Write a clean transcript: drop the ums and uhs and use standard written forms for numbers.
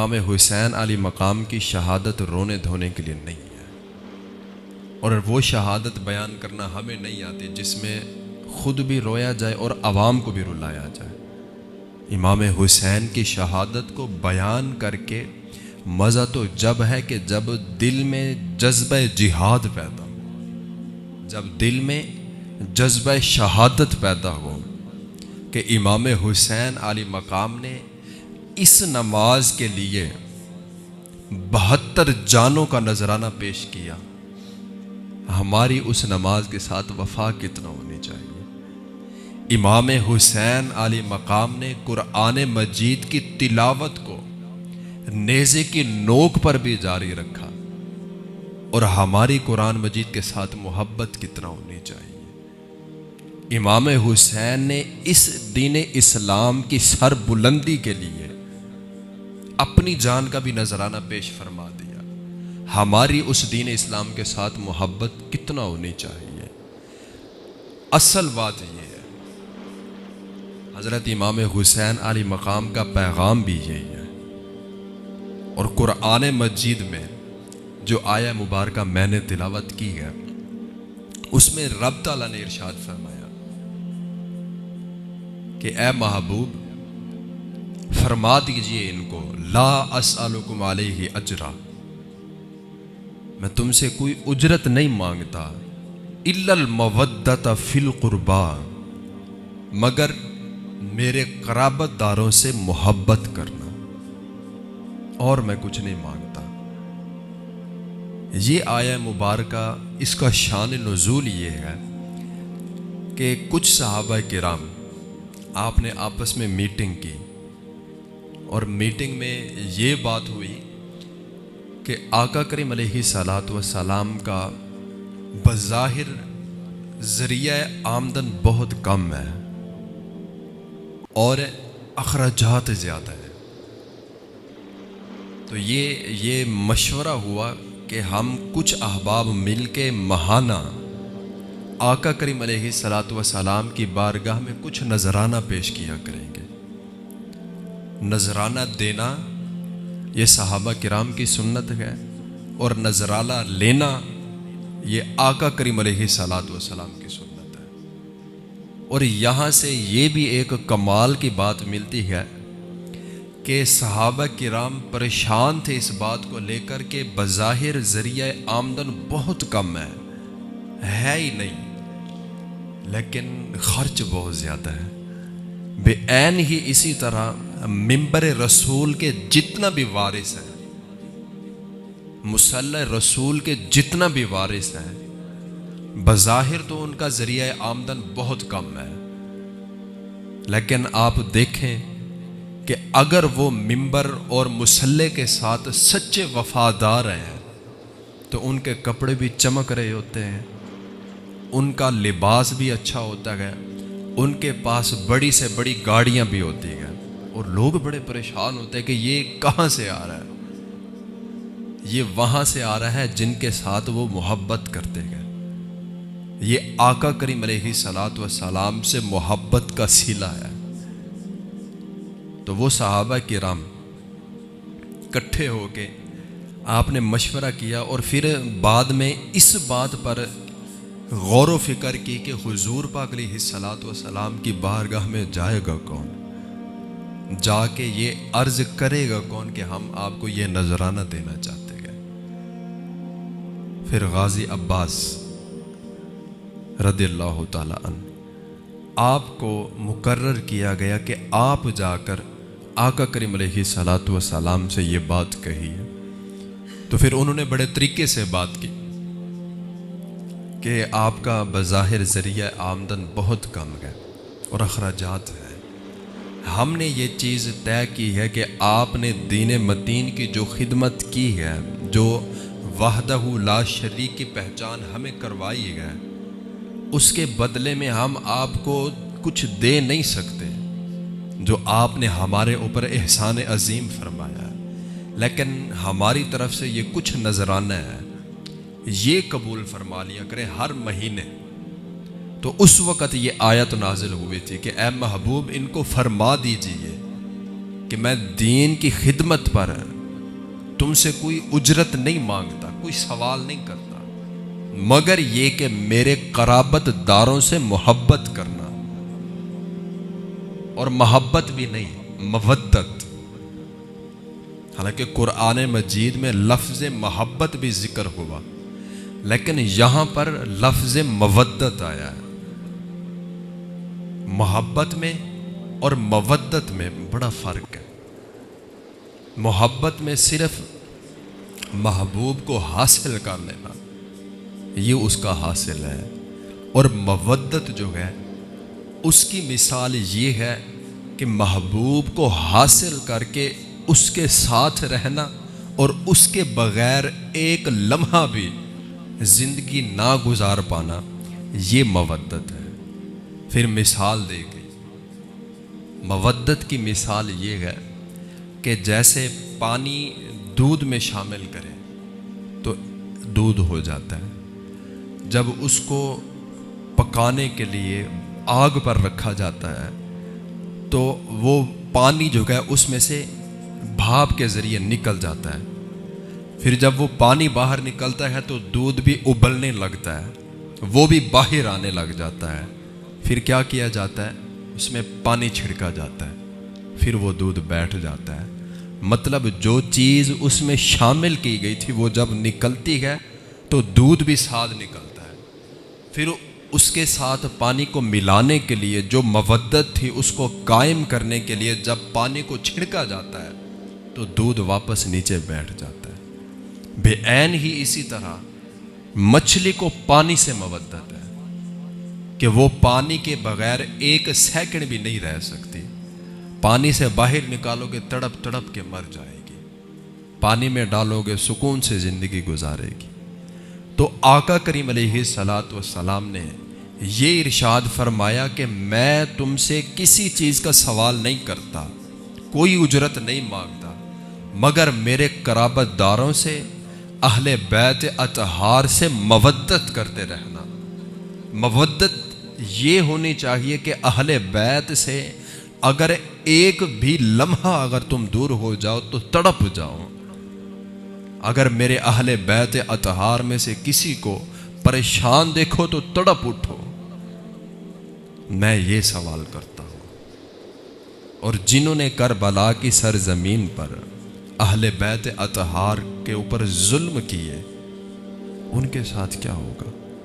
امام حسین علی مقام کی شہادت رونے دھونے کے لیے نہیں ہے، اور وہ شہادت بیان کرنا ہمیں نہیں آتی جس میں خود بھی رویا جائے اور عوام کو بھی رلایا جائے۔ امام حسین کی شہادت کو بیان کر کے مزہ تو جب ہے کہ جب دل میں جذبہ جہاد پیدا ہو، جب دل میں جذبہ شہادت پیدا ہو کہ امام حسین علی مقام نے اس نماز کے لیے 72 جانوں کا نذرانہ پیش کیا، ہماری اس نماز کے ساتھ وفا کتنا ہونی چاہیے۔ امام حسین علی مقام نے قرآن مجید کی تلاوت کو نیزے کی نوک پر بھی جاری رکھا، اور ہماری قرآن مجید کے ساتھ محبت کتنا ہونی چاہیے۔ امام حسین نے اس دین اسلام کی سر بلندی کے لیے اپنی جان کا بھی نذرانہ پیش فرما دیا، ہماری اس دین اسلام کے ساتھ محبت کتنا ہونی چاہیے۔ اصل بات یہ ہے، حضرت امام حسین علی مقام کا پیغام بھی یہی ہے، اور قرآن مجید میں جو آیہ مبارکہ میں نے تلاوت کی ہے اس میں رب تعالیٰ نے ارشاد فرمایا کہ اے محبوب فرما دیجئے ان کو لا اسألکم علیہ اجرا، میں تم سے کوئی اجرت نہیں مانگتا، الا المودۃ فی القربا، مگر میرے قرابت داروں سے محبت کرنا، اور میں کچھ نہیں مانگتا۔ یہ آیہ مبارکہ اس کا شان نزول یہ ہے کہ کچھ صحابہ کرام آپ نے آپس میں میٹنگ کی، اور میٹنگ میں یہ بات ہوئی کہ آقا کریم علیہ الصلاۃ والسلام کا بظاہر ذریعہ آمدن بہت کم ہے اور اخراجات زیادہ ہے، تو یہ مشورہ ہوا کہ ہم کچھ احباب مل کے ماہانہ آقا کریم علیہ الصلاۃ والسلام کی بارگاہ میں کچھ نذرانہ پیش کیا کریں گے۔ نذرانہ دینا یہ صحابہ کرام کی سنت ہے، اور نذرانہ لینا یہ آقا کریم علیہ الصلاۃ والسلام کی سنت ہے۔ اور یہاں سے یہ بھی ایک کمال کی بات ملتی ہے کہ صحابہ کرام پریشان تھے اس بات کو لے کر کہ بظاہر ذریعہ آمدن بہت کم ہے ہی نہیں، لیکن خرچ بہت زیادہ ہے۔ بے عین ہی اسی طرح منبر رسول کے جتنا بھی وارث ہے، مصلی رسول کے جتنا بھی وارث ہے، بظاہر تو ان کا ذریعہ آمدن بہت کم ہے، لیکن آپ دیکھیں کہ اگر وہ منبر اور مصلی کے ساتھ سچے وفادار ہیں تو ان کے کپڑے بھی چمک رہے ہوتے ہیں، ان کا لباس بھی اچھا ہوتا ہے، ان کے پاس بڑی سے بڑی گاڑیاں بھی ہوتی ہیں، اور لوگ بڑے پریشان ہوتے ہیں کہ یہ کہاں سے آ رہا ہے؟ یہ وہاں سے آ رہا ہے جن کے ساتھ وہ محبت کرتے ہیں۔ یہ آقا کریم علیہ الصلاۃ والسلام سے محبت کا صلہ ہے۔ تو وہ صحابہ کرام اکٹھے ہو کے آپ نے مشورہ کیا، اور پھر بعد میں اس بات پر غور و فکر کی کہ حضور پاک علیہ الصلاۃ والسلام کی بارگاہ میں جائے گا کون، جا کے یہ عرض کرے گا کون کہ ہم آپ کو یہ نذرانہ دینا چاہتے ہیں۔ پھر غازی عباس رضی اللہ تعالی عنہ آپ کو مقرر کیا گیا کہ آپ جا کر آقا کریم علیہ الصلاۃ والسلام سے یہ بات کہی ہے۔ تو پھر انہوں نے بڑے طریقے سے بات کی کہ آپ کا بظاہر ذریعہ آمدن بہت کم ہے اور اخراجات ہے، ہم نے یہ چیز طے کی ہے کہ آپ نے دین متین کی جو خدمت کی ہے، جو وحدہ لا شریک کی پہچان ہمیں کروائی ہے، اس کے بدلے میں ہم آپ کو کچھ دے نہیں سکتے جو آپ نے ہمارے اوپر احسان عظیم فرمایا ہے، لیکن ہماری طرف سے یہ کچھ نذرانہ ہے، یہ قبول فرما لیا کریں ہر مہینے۔ تو اس وقت یہ آیت نازل ہوئی تھی کہ اے محبوب ان کو فرما دیجئے کہ میں دین کی خدمت پر تم سے کوئی اجرت نہیں مانگتا، کوئی سوال نہیں کرتا، مگر یہ کہ میرے قرابت داروں سے محبت کرنا، اور محبت بھی نہیں، مودت۔ حالانکہ قرآن مجید میں لفظ محبت بھی ذکر ہوا، لیکن یہاں پر لفظ مودت آیا ہے۔ محبت میں اور مودت میں بڑا فرق ہے۔ محبت میں صرف محبوب کو حاصل کر لینا، یہ اس کا حاصل ہے، اور مودت جو ہے اس کی مثال یہ ہے کہ محبوب کو حاصل کر کے اس کے ساتھ رہنا اور اس کے بغیر ایک لمحہ بھی زندگی نہ گزار پانا، یہ مودت ہے۔ پھر مثال دے گئی، مودت کی مثال یہ ہے کہ جیسے پانی دودھ میں شامل کرے تو دودھ ہو جاتا ہے، جب اس کو پکانے کے لیے آگ پر رکھا جاتا ہے تو وہ پانی جو ہے اس میں سے بھاپ کے ذریعے نکل جاتا ہے، پھر جب وہ پانی باہر نکلتا ہے تو دودھ بھی ابلنے لگتا ہے، وہ بھی باہر آنے لگ جاتا ہے، پھر کیا کیا جاتا ہے، اس میں پانی چھڑکا جاتا ہے، پھر وہ دودھ بیٹھ جاتا ہے۔ مطلب جو چیز اس میں شامل کی گئی تھی وہ جب نکلتی ہے تو دودھ بھی ساتھ نکلتا ہے، پھر اس کے ساتھ پانی کو ملانے کے لیے جو مودت تھی اس کو قائم کرنے کے لیے جب پانی کو چھڑکا جاتا ہے تو دودھ واپس نیچے بیٹھ جاتا ہے۔ بے عین ہی اسی طرح مچھلی کو پانی سے مودت ہے کہ وہ پانی کے بغیر ایک سیکنڈ بھی نہیں رہ سکتی، پانی سے باہر نکالو گے تڑپ تڑپ کے مر جائے گی، پانی میں ڈالو گے سکون سے زندگی گزارے گی۔ تو آقا کریم علیہ الصلاۃ والسلام نے یہ ارشاد فرمایا کہ میں تم سے کسی چیز کا سوال نہیں کرتا، کوئی اجرت نہیں مانگتا، مگر میرے قرابت داروں سے، اہل بیت اطہار سے مودت کرتے رہنا۔ مودت یہ ہونی چاہیے کہ اہل بیت سے اگر ایک بھی لمحہ اگر تم دور ہو جاؤ تو تڑپ جاؤ۔ اگر میرے اہل بیت اطہار میں سے کسی کو پریشان دیکھو تو تڑپ اٹھو، میں یہ سوال کرتا ہوں۔ اور جنہوں نے کربلا کی سرزمین پر اہل بیت اطہار کے اوپر ظلم کیے، ان کے ساتھ کیا ہوگا؟